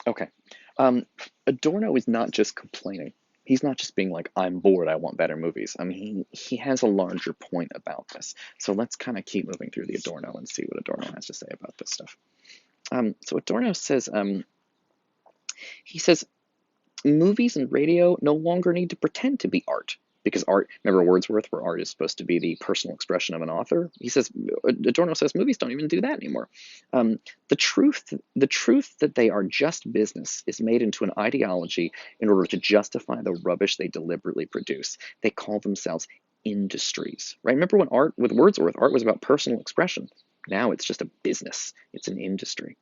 Okay. Um, Adorno is not just complaining. He's not just being like, I'm bored, I want better movies. I mean, he has a larger point about this. So let's kind of keep moving through the Adorno and see what Adorno has to say about this stuff. So Adorno says, he says, movies and radio no longer need to pretend to be art. Because art, remember Wordsworth, where art is supposed to be the personal expression of an author? He says, Adorno says movies don't even do that anymore. Um, the truth that they are just business is made into an ideology in order to justify the rubbish they deliberately produce. They call themselves industries, right? Remember when art, with Wordsworth, art was about personal expression. Now it's just a business. It's an industry.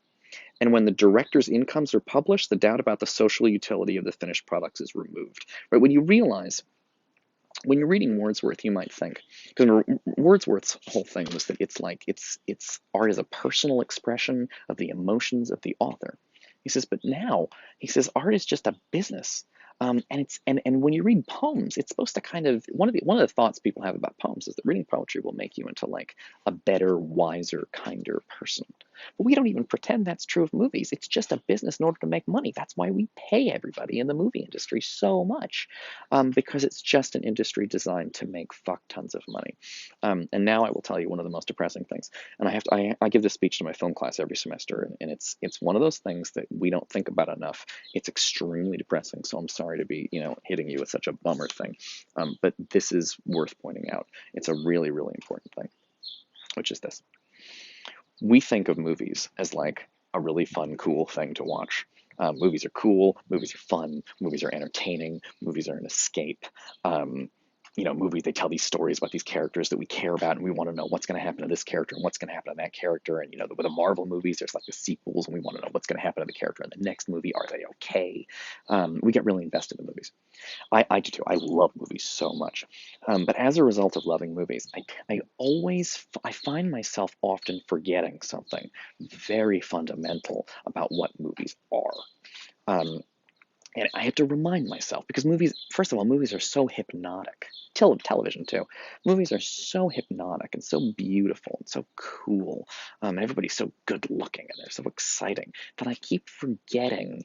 And when the director's incomes are published, the doubt about the social utility of the finished products is removed. Right? When you realize, when you're reading Wordsworth, you might think, because Wordsworth's whole thing was that it's art is a personal expression of the emotions of the author. He says, but now he says art is just a business. And when you read poems, it's supposed to kind of one of the thoughts people have about poems is that reading poetry will make you into like a better, wiser, kinder person. But we don't even pretend that's true of movies. It's just a business in order to make money. That's why we pay everybody in the movie industry so much, because it's just an industry designed to make fuck tons of money. And now I will tell you one of the most depressing things. And I give this speech to my film class every semester, and it's one of those things that we don't think about enough. It's extremely depressing. So I'm sorry to be hitting you with such a bummer thing, but this is worth pointing out. It's a really really important thing, which is this: we think of movies as like a really fun, cool thing to watch. Movies are cool, movies are fun, movies are entertaining, movies are an escape. Um, Movies, they tell these stories about these characters that we care about, and we want to know what's going to happen to this character and what's going to happen to that character. And with the Marvel movies, there's like the sequels, and we want to know what's going to happen to the character in the next movie. Are they okay? We get really invested in movies. I do too. I love movies so much. But as a result of loving movies, I find myself often forgetting something very fundamental about what movies are. Um, and I have to remind myself because movies, first of all, movies are so hypnotic. Television too. Movies are so hypnotic and so beautiful and so cool. And everybody's so good looking and they're so exciting that I keep forgetting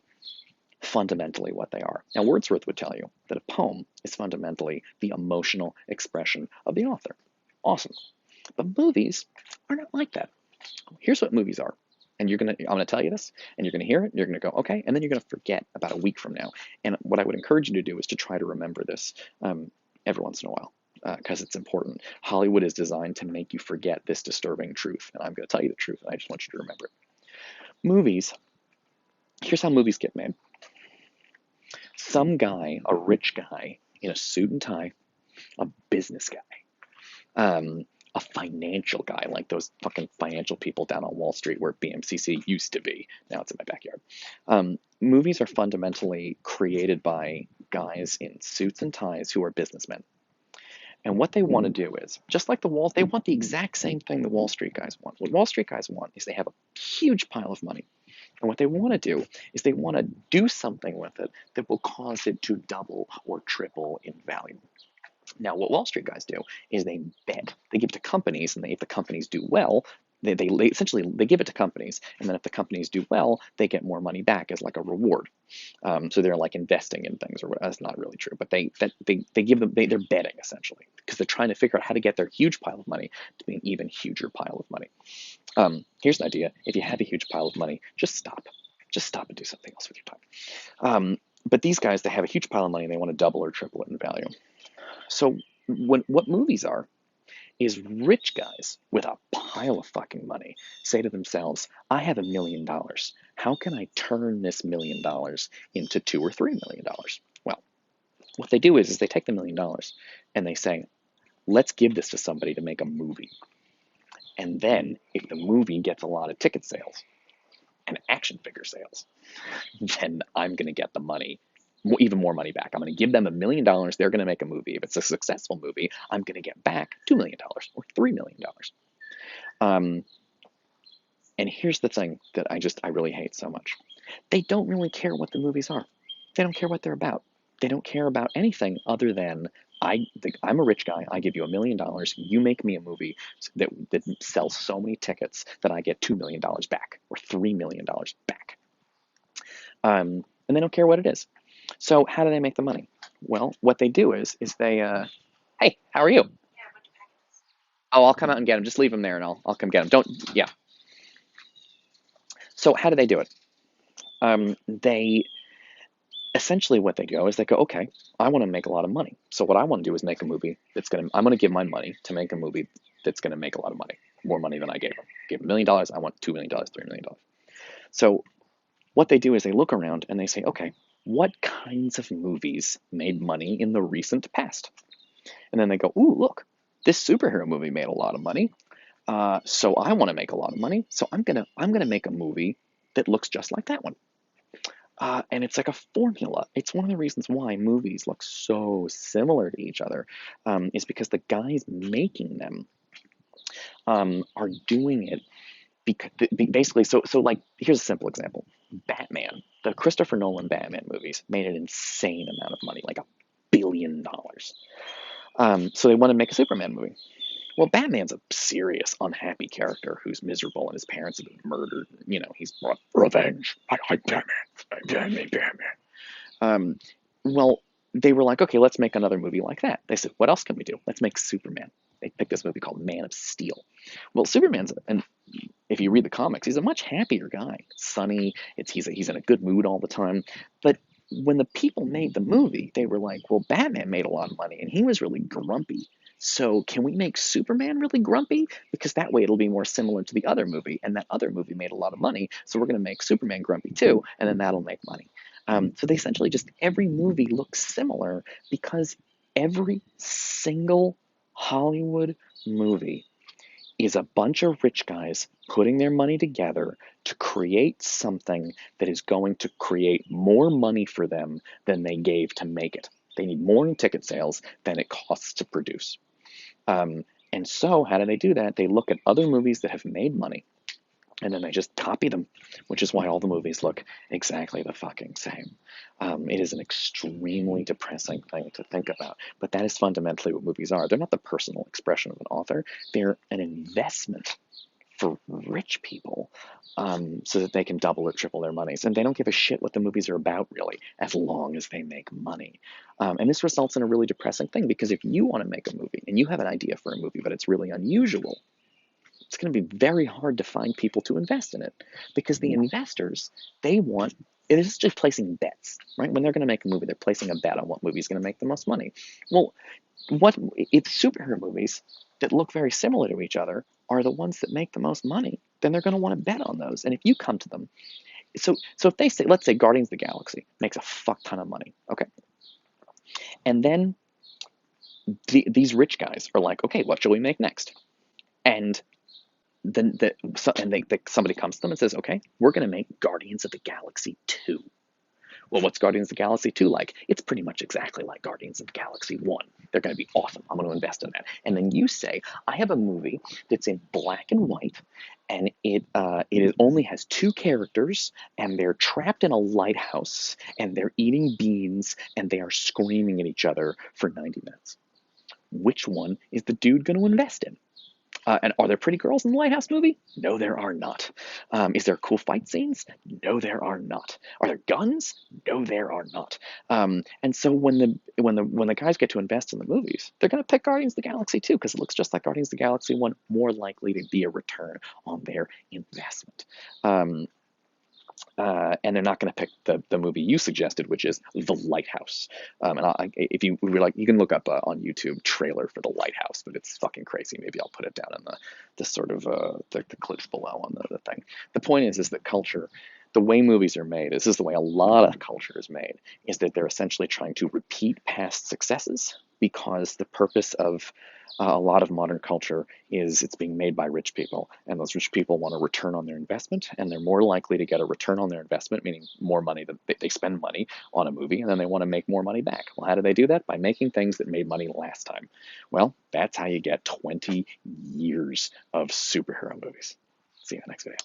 fundamentally what they are. Now, Wordsworth would tell you that a poem is fundamentally the emotional expression of the author. Awesome. But movies are not like that. Here's what movies are. And I'm gonna tell you this, and you're gonna hear it, and you're gonna go, okay, and then you're gonna forget about a week from now. And what I would encourage you to do is to try to remember this every once in a while, because it's important. Hollywood is designed to make you forget this disturbing truth, and I'm gonna tell you the truth, and I just want you to remember it. Movies. Here's how movies get made. Some guy, a rich guy in a suit and tie, a business guy, a financial guy, like those fucking financial people down on Wall Street where BMCC used to be. Now it's in my backyard. Movies are fundamentally created by guys in suits and ties who are businessmen. And what they want to do is, just like they want the exact same thing the Wall Street guys want. What Wall Street guys want is they have a huge pile of money. And what they want to do is they want to do something with it that will cause it to double or triple in value. Now, what Wall Street guys do is they bet. They give it to companies, and if the companies do well, they essentially they give it to companies, and then if the companies do well, they get more money back as like a reward. So they're like investing in things, or that's not really true, but they give them they're betting essentially because they're trying to figure out how to get their huge pile of money to be an even huger pile of money. Here's an idea: if you have a huge pile of money, just stop and do something else with your time. But these guys, they have a huge pile of money, and they want to double or triple it in value. So what movies are is rich guys with a pile of fucking money say to themselves, I have $1 million. How can I turn this $1 million into $2 or $3 million? Well, what they do is they take the $1 million and they say, let's give this to somebody to make a movie. And then if the movie gets a lot of ticket sales and action figure sales, then I'm going to get the money, even more money back. I'm going to give them $1 million. They're going to make a movie. If it's a successful movie, I'm going to get back $2 million or $3 million. And here's the thing that I really hate so much. They don't really care what the movies are. They don't care what they're about. They don't care about anything other than I'm a rich guy. I give you $1 million. You make me a movie that sells so many tickets that I get $2 million back or $3 million back. and they don't care what it is. So how do they make the money? Well, what they do is they, hey, how are you? Oh, I'll come out and get them. Just leave them there, and I'll come get them. Don't, yeah. So how do they do it? They essentially what they go is they go, okay, I want to make a lot of money. So what I want to do is make a movie I'm going to give my money to make a movie that's going to make a lot of money, more money than I gave them. I gave $1 million. I want $2 million, $3 million. So what they do is they look around and they say, okay, what kinds of movies made money in the recent past? And then they go, ooh, look, this superhero movie made a lot of money. So I want to make a lot of money. So I'm gonna make a movie that looks just like that one. And it's like a formula. It's one of the reasons why movies look so similar to each other, is because the guys making them are doing it because basically. So like here's a simple example: Batman, the Christopher Nolan Batman movies made an insane amount of money, like $1 billion. So they want to make a Superman movie. Well, Batman's a serious, unhappy character who's miserable and his parents have been murdered. You know, he's brought revenge. I like Batman. Um, well, they were like, okay, let's make another movie like that. They said, what else can we do? Let's make Superman. They picked this movie called Man of Steel. Well, and if you read the comics, he's a much happier guy. Sunny. He's in a good mood all the time. But when the people made the movie, they were like, well, Batman made a lot of money and he was really grumpy. So can we make Superman really grumpy? Because that way it'll be more similar to the other movie, and that other movie made a lot of money. So we're going to make Superman grumpy too, and then that'll make money. So they essentially just every movie looks similar because every single Hollywood movie is a bunch of rich guys putting their money together to create something that is going to create more money for them than they gave to make it. They need more in ticket sales than it costs to produce. And so, how do they do that? They look at other movies that have made money and then they just copy them, which is why all the movies look exactly the fucking same. It is an extremely depressing thing to think about, but that is fundamentally what movies are. They're not the personal expression of an author, they're an investment for rich people, so that they can double or triple their monies. And they don't give a shit what the movies are about, really, as long as they make money. And this results in a really depressing thing because if you want to make a movie and you have an idea for a movie, but it's really unusual, it's going to be very hard to find people to invest in it because the investors, they want it is just placing bets, right? When they're going to make a movie, they're placing a bet on what movie is going to make the most money. Well, what if superhero movies that look very similar to each other are the ones that make the most money? Then they're going to want to bet on those. And if you come to them, so if they say, let's say Guardians of the Galaxy makes a fuck ton of money, okay, and then these rich guys are like, okay, what shall we make next? And then somebody comes to them and says, okay, we're going to make Guardians of the Galaxy 2. Well, what's Guardians of the Galaxy 2 like? It's pretty much exactly like Guardians of the Galaxy 1. They're going to be awesome. I'm going to invest in that. And then you say, I have a movie that's in black and white, and it only has two characters, and they're trapped in a lighthouse, and they're eating beans, and they are screaming at each other for 90 minutes. Which one is the dude going to invest in? And are there pretty girls in the Lighthouse movie? No, there are not. Is there cool fight scenes? No, there are not. Are there guns? No, there are not. And so when the guys get to invest in the movies, they're going to pick Guardians of the Galaxy 2 because it looks just like Guardians of the Galaxy 1, more likely to be a return on their investment. And they're not going to pick the movie you suggested, which is The Lighthouse. If you were like, you can look up on YouTube trailer for The Lighthouse, but it's fucking crazy. Maybe I'll put it down in the sort of the clips below on the thing. The point is that culture, the way movies are made, this is the way a lot of culture is made, is that they're essentially trying to repeat past successes because the purpose of a lot of modern culture is it's being made by rich people, and those rich people want a return on their investment, and they're more likely to get a return on their investment, meaning more money that they spend money on a movie, and then they want to make more money back. Well, how do they do that? By making things that made money last time. Well, that's how you get 20 years of superhero movies. See you in the next video.